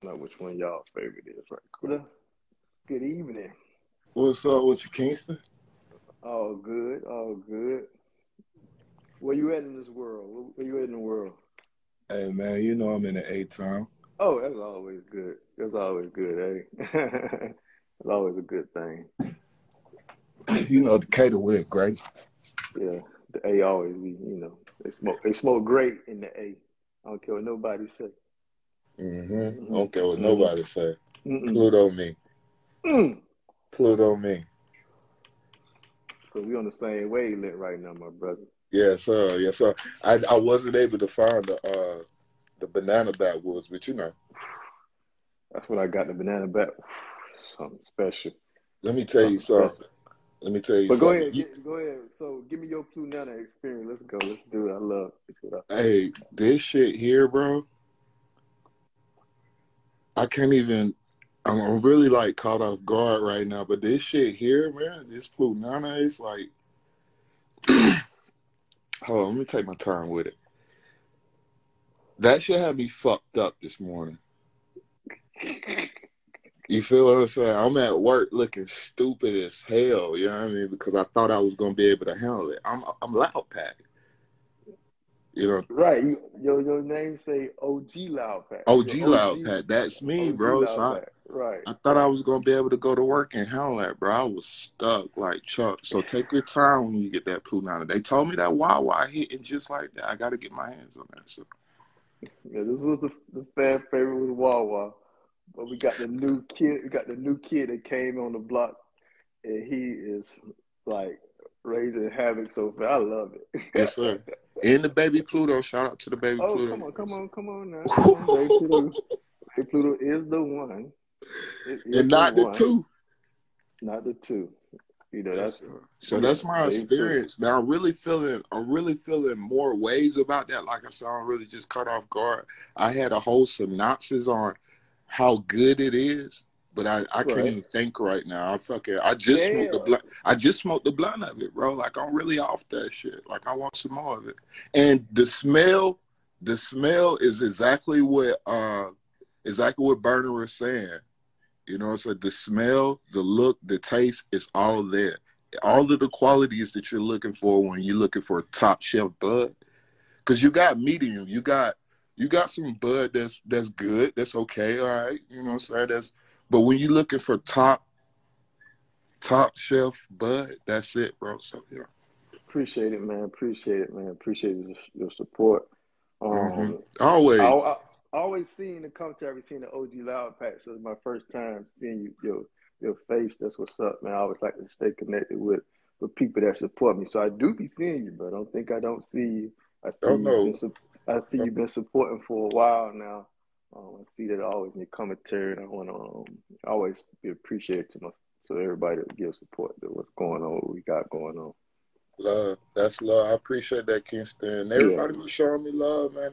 Know which one y'all favorite is right quick. Good evening. What's up with you, Kingston? All good, all good. Where you at in this world? Where you at in the world? Hey, man, you know I'm in the A-Town. Oh, that's always good. That's always good, eh? It's always a good thing. You know, the Cater with great. Yeah, the A always be, they smoke great in the A. I don't care what nobody say. I Mm-hmm. don't care what Mm-hmm. nobody say. Mm-mm. Pluto me. Mm. Pluto me. So we on the same wavelength right now, my brother. Yes, sir. Yes, sir. I wasn't able to find the banana backwoods, but you know, That's what I got the banana back. Something special. let me tell you Something something. special. Let me tell you But go something. ahead, go ahead. So give me your Plunana experience. Let's go. Let's do it. I love it. Hey, this shit here, bro, I can't even. I'm really like caught off guard right now, but this shit here, man, this Plunana is like, hold on, let me take my time with it. That shit had me fucked up this morning. You feel what I'm saying? I'm at work looking stupid as hell, you know what I mean? Because I thought I was gonna be able to handle it. I'm Loudpak, you know. Right. Your name say OG Loudpak. OG You're OG. Loudpak, that's me, OG bro. So Loudpak. Right. I thought I Right. was gonna be able to go to work and handle that, bro. I was stuck like Chuck. So take your time when you get that Punana. They told me that Wawa hitting just like that. I gotta get my hands on that. So Yeah, this was the fan favorite with Wawa. But we got the new kid. We got the new kid that came on the block, and he is like raising havoc. So far. I love yes, it. sir. And the baby Pluto. Shout out to the baby Oh, Pluto. come on now, come on, baby Pluto. Baby Pluto is the one. It is And the not the one, two. not the two. Yes, That's sir. So yeah, that's my baby Pluto. experience. Now I'm really feeling more ways about that. Like I said, I'm really just caught off guard. I had a whole synopsis on how good it is, but I can't Right. even think right now. I just smoked the Yeah. blunt. I just smoked the blunt of it, bro. Like I'm really off that shit. Like I want some more of it. And the smell is exactly what Burner was saying. You know, so the smell, the look, the taste is all there. All of the qualities that you're looking for when you're looking for top shelf bud. Because you got medium, you got some bud that's good, that's okay, all right. You know what I'm saying? But when you're looking for top shelf bud, that's it, bro. So yeah. Appreciate it, man. Appreciate it, man. Appreciate your support. Mm-hmm. Um, I, Always. I always seen the commentary, seen the OG Loud Pack. So it's my first time seeing your face. That's what's up, man. I always like to stay connected with people that support me. So I do be seeing you, but I don't think I don't see you. I see Don't you've know. been I see you've been supporting for a while now. I see that always in your commentary, and I want to always be appreciative to everybody that gives support to what's going on, what we got going on. Love. That's love. I appreciate that, Kingston. Yeah, Everybody be showing me love, man.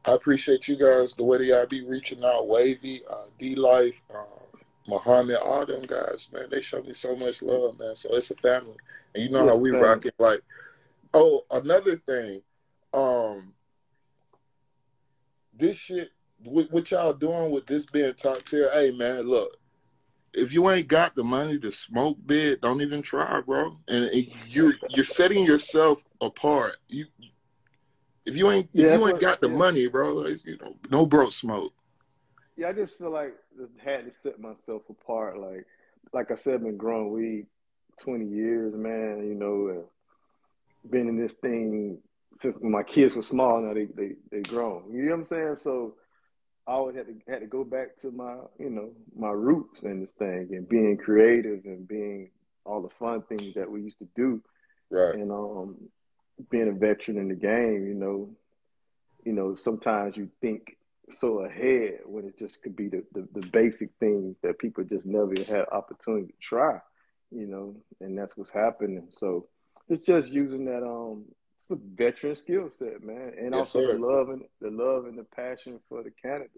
I appreciate you guys, the way that y'all be reaching out, Wavy, D-Life, Muhammad, all them guys, man. They show me so much love, man. So it's a family. And you know how yes, we family. rock it. Like, oh, another thing, um, this shit, what y'all doing with this being top tier, hey, man, look, if you ain't got the money to smoke big, don't even try, bro. And you're setting yourself apart. If Yeah, that's you ain't what. got the Yeah, money, bro, like, no broke smoke. yeah. I just feel like I had to set myself apart. Like I said, I've been growing weed 20 years, man. Been in this thing since when my kids were small. Now they grown. You know what I'm saying? So I always had to go back to my roots in this thing and being creative and being all the fun things that we used to do. Right. And being a veteran in the game, sometimes you think so ahead when it just could be the basic things that people just never had opportunity to try, and that's what's happening. So it's just using that it's a veteran skill set, man, and Yes, also the sir. love and the passion for the candidates.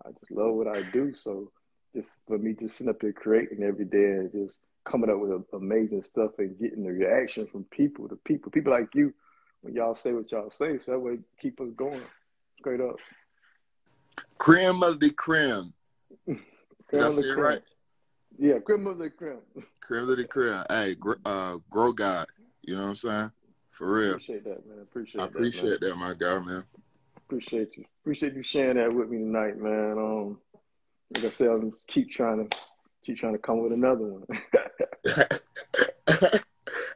I just love what I do. So just for me just sitting up here creating every day and just coming up with amazing stuff and getting the reaction from people like you when y'all say what y'all say, so that way keep us going straight up. Creme of the creme. Did Creme I of the say it creme. right? Yeah, creme of the creme. Creme of the creme. Hey, grow God. You know what I'm saying? For real. Appreciate that, man. I Appreciate that, man. appreciate that, my guy, man. Appreciate you. Appreciate you sharing that with me tonight, man. Like I said, I'm keep trying to come with another one.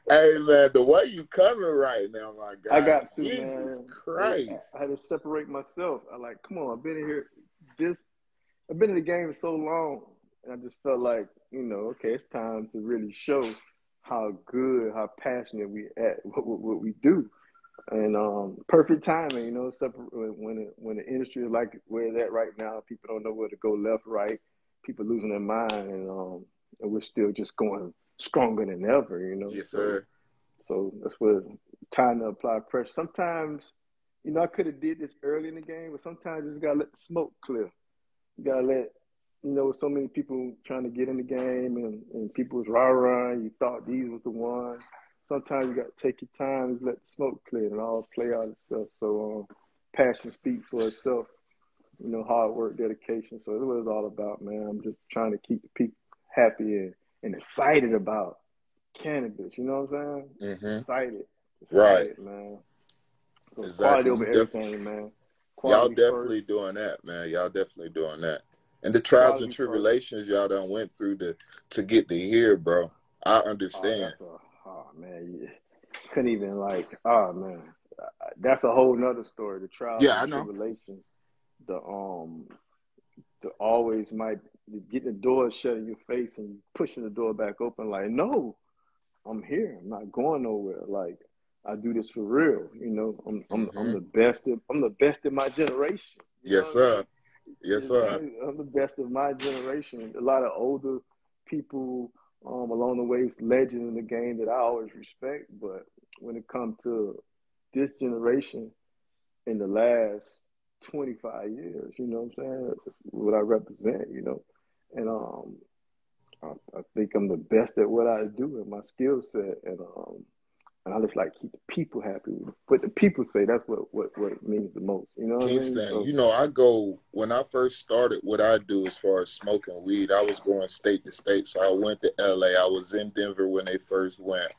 Hey, man, the way you coming right now, my I guy. got to, Jesus man. Christ. I had to separate myself. I like, come on, I've been in here. I've been in the game so long, and I just felt like, okay, it's time to really show how good, how passionate we at what we do. And perfect timing, when the industry is like where it's at right now, people don't know where to go left, right. People losing their mind, and we're still just going stronger than ever, Yes, So, sir. so that's what time to apply pressure. Sometimes, I could have did this early in the game, but sometimes you just gotta let the smoke clear. You gotta let so many people trying to get in the game, and people was rah-rah. You thought these was the ones. Sometimes you got to take your time and let the smoke clear and all play out itself. So passion speaks for itself. Hard work, dedication. So that's what it's all about, man. I'm just trying to keep the people happy and excited about cannabis. You know what I'm saying? Mm-hmm. Right. Excited, man. So quality Exactly. over everything, man. Y'all Quality first. definitely doing that, man. Y'all definitely doing that. And the trials and Quality first. tribulations y'all done went through to get to here, bro. I understand. Oh man, yeah. Couldn't even oh man, that's a whole nother story. The trials Yeah, and I know. tribulations, the always might get the door shut in your face and pushing the door back open. Like, no, I'm here. I'm not going nowhere. Like, I do this for real. I'm Mm-hmm. the best. I'm the best in my generation. You know Yes, what I sir. mean? Yes, sir. I'm the best of my generation. A lot of older people along the way, legends in the game that I always respect. But when it comes to this generation in the last 25 years, you know what I'm saying? That's what I represent, And I think I'm the best at what I do and my skill set. And I just like keep the people happy. What the people say, that's what it means the most. You know what I mean? Kingston, So, when I first started, what I do as far as smoking weed, I was going state to state. So I went to LA. I was in Denver when they first went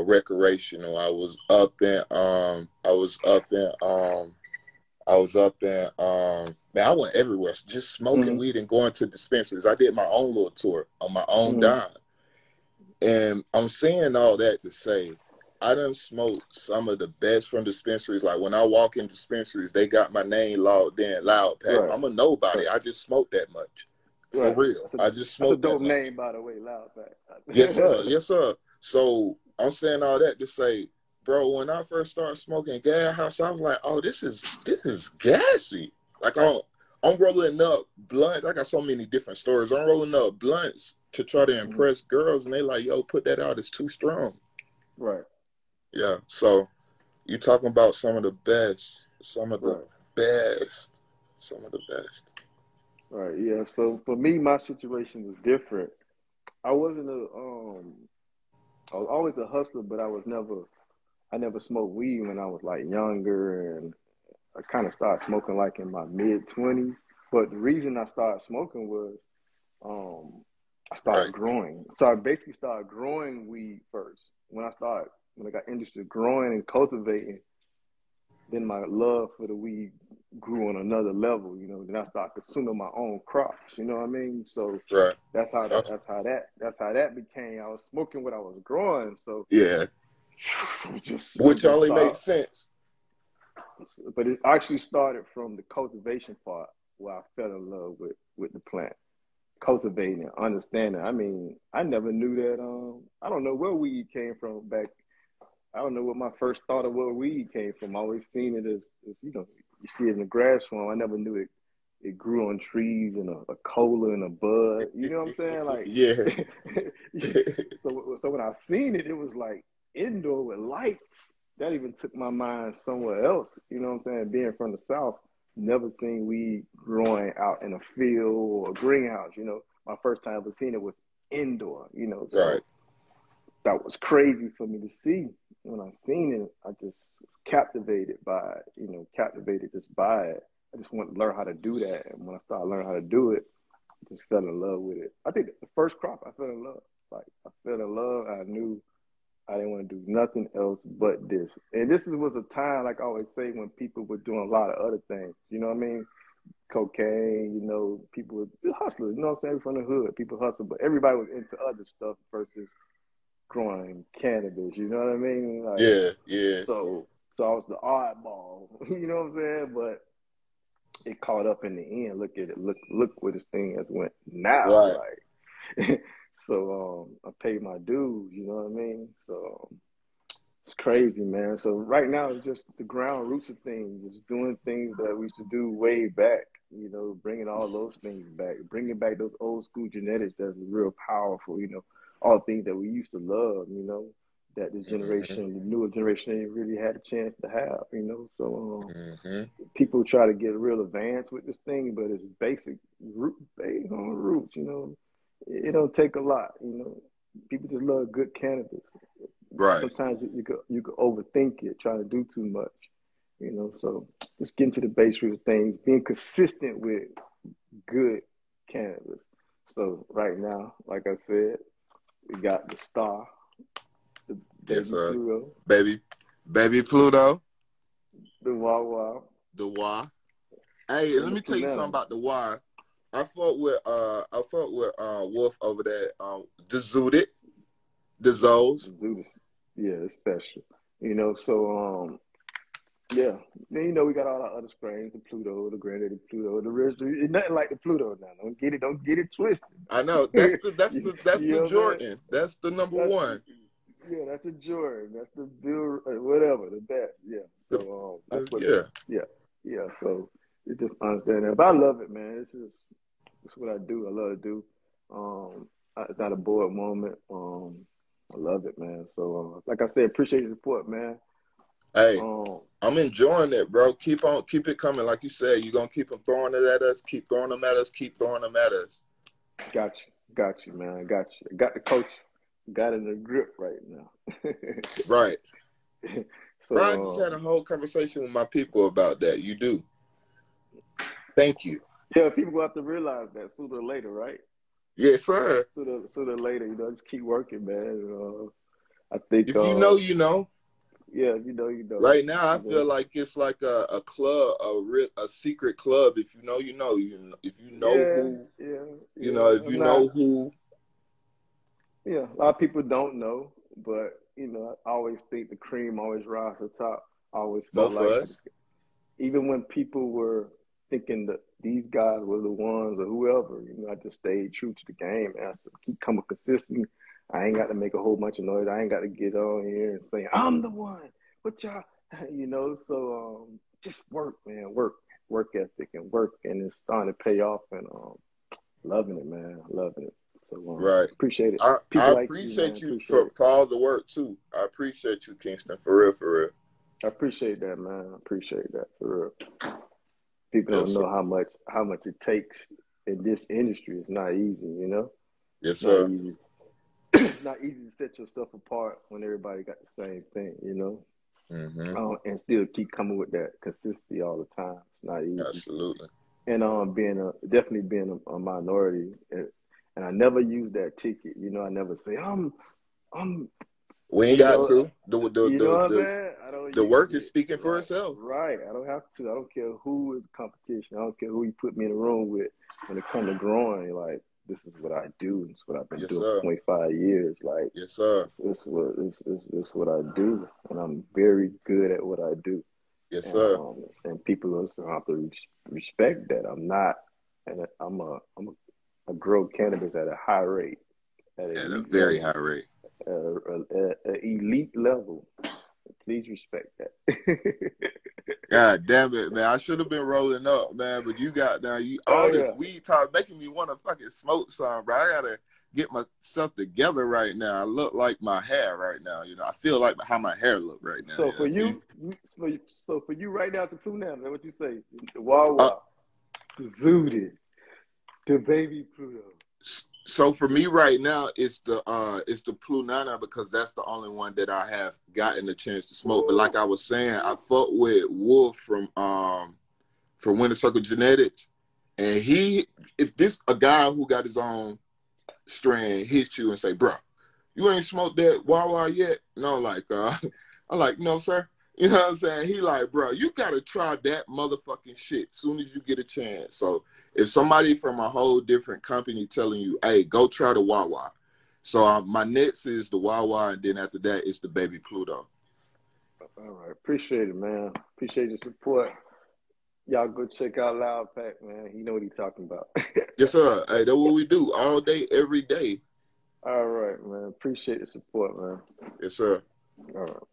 recreational. Man, I went everywhere, just smoking mm-hmm, weed and going to dispensaries. I did my own little tour on my own mm-hmm, dime. And I'm saying all that to say, I done smoked some of the best from dispensaries. Like when I walk in dispensaries, they got my name logged in, Loudpak. right, I'm a nobody. right. I just smoked that much. For Right. real. I just That's a smoked that dope much. name, by the way, Yes, sir. Loudpak. Yes, sir. So I'm saying all that to say, bro, when I first started smoking gas house, I was like, oh, this is gassy. Like I'm rolling up blunts. I got so many different stories. I'm rolling up blunts to try to Mhm. impress girls, and they like, yo, put that out. It's too strong. Right, Yeah. So you talking about some of the best, some of the right, best, some of the best. right. Yeah. So for me, my situation was different. I wasn't I was always a hustler, but I never smoked weed when I was like younger, and I kind of started smoking like in my mid 20s. But the reason I started smoking was um, I started Right. growing. So I basically started growing weed first. When I got interested in growing and cultivating, then my love for the weed grew on another level. Then I started consuming my own crops. You know what I mean? So Right. Uh, that's how that became. I was smoking what I was growing. So yeah. it Which just only started. makes sense. But it actually started from the cultivation part where I fell in love with the plant. Cultivating and understanding. I mean, I never knew that. I don't know where weed came from back. I don't know what my first thought of where weed came from. I always seen it as you see it in the grass farm. I never knew it grew on trees and a cola and a bud. You know what I'm saying? Yeah. Like, so when I seen it, it was like indoor with lights. That even took my mind somewhere else. You know what I'm saying? Being from the South, never seen weed growing out in a field or a greenhouse. My first time ever seen it was indoor. Right. So that was crazy for me to see. When I seen it, I just was captivated by it, captivated just by it. I just wanted to learn how to do that. And when I started learning how to do it, I just fell in love with it. I think the first crop, I fell in love. Like, I fell in love. I knew I didn't want to do nothing else but this. And this was a time, like I always say, when people were doing a lot of other things. You know what I mean? Cocaine, you know, people were hustlers. You know what I'm saying? From the hood, people hustle. But everybody was into other stuff versus growing cannabis. You know what I mean? Like, yeah. So I was the oddball. You know what I'm saying? But it caught up in the end. Look at it. Look where this thing has went now. Right. Like, so I paid my dues. You know what I mean? So it's crazy, man. So right now it's just the ground roots of things. Just doing things that we used to do way back. You know, bringing all those things back, bringing back those old school genetics that's real powerful. You know, all things that we used to love. You know, that this generation, the newer generation, ain't really had a chance to have. You know, so people try to get real advanced with this thing, but it's basic root based on roots. You know, it don't take a lot. You know, people just love good cannabis. Right. Sometimes you could overthink it, try to do too much, you know. So just getting to the base root of things, being consistent with good cannabis. So right now, like I said, we got the star, the baby Pluto, baby Pluto, the Wawa, the Wah. Hey, let me tell you something about the Wah. I fought with Wolf over there. The Zooted, the Zoes. Yeah, it's special. You know, so yeah. Then you know we got all our other strains, the Pluto, the Granddaddy Pluto, the rest. It's nothing like the Pluto now. Don't get it twisted. I know. That's the Jordan. That's the number one. Yeah, that's the Jordan. That's the Bill, whatever, the best. Yeah. So that's what. Yeah. So you just understand that. But I love it, man. It's what I do. I love to do. It's not a bored moment. I love it, man. So, like I said, appreciate your support, man. Hey, I'm enjoying it, bro. Keep it coming. Like you said, you're going to keep them throwing it at us, keep throwing them at us, keep throwing them at us. Got you, man. I got you. Got the coach. Got in the grip right now. Right. So, bro, I just had a whole conversation with my people about that. You do. Thank you. Yeah, people will have to realize that sooner or later, right? Yes, sir. Sooner or later, you know, just keep working, man. I think if you know, you know. Yeah, you know. Right now, I feel like it's like a club, a secret club. If you know, you know. If you know who, you know, if you know who. Yeah, a lot of people don't know, but you know, I always think the cream always rises to the top. I always felt Both of us. Even when people were thinking that these guys were the ones or whoever, you know, I just stayed true to the game. And I keep coming consistent. I ain't got to make a whole bunch of noise. I ain't got to get on here and say, I'm the one. What y'all, you know, so just work, man, work ethic and work. And it's starting to pay off and loving it, man, loving it. So, right. Appreciate it. I appreciate you for all the work, too. I appreciate you, Kingston, for real. I appreciate that, man. I appreciate that, for real. People don't know how much it takes in this industry. It's not easy, you know? Yes, sir. It's not easy to set yourself apart when everybody got the same thing, you know? And still keep coming with that consistency all the time. It's not easy. Absolutely. And definitely being a minority, and I never use that ticket. You know, I never say we ain't got to. You know what I'm saying? The work is speaking for itself. Right. I don't have to. I don't care who is the competition. I don't care who you put me in the room with. When it comes to growing, like, this is what I do. It's what I've been doing for 25 years. Like, yes, sir. This is what I do, and I'm very good at what I do. Yes, sir. And people also have to respect that. I'm not, and I grow cannabis at a high rate, at a very high rate, elite level. Please respect that. God damn it, man! I should have been rolling up, man. But you got now this weed talk making me want to fucking smoke some, bro. I gotta get myself together right now. I look like my hair right now. You know, I feel like how my hair look right now. So for you right now, the two now, that's what you say. The Wawa, the Zooted, the baby Pluto. So for me right now, it's the Plunana, because that's the only one that I have gotten a chance to smoke. But like I was saying, I fuck with Wolf from from Winter Circle Genetics. And if this a guy who got his own strand hits you and say, bro, you ain't smoked that Wawa yet? No, like, I'm like, no, sir. You know what I'm saying? He like, bro, you got to try that motherfucking shit as soon as you get a chance. So if somebody from a whole different company telling you, hey, go try the Wawa. So my next is the Wawa, and then after that, it's the Baby Pluto. All right. Appreciate it, man. Appreciate your support. Y'all go check out Loudpak, man. You know what he's talking about. Yes, sir. Hey, that's what we do all day, every day. All right, man. Appreciate the support, man. Yes, sir. All right.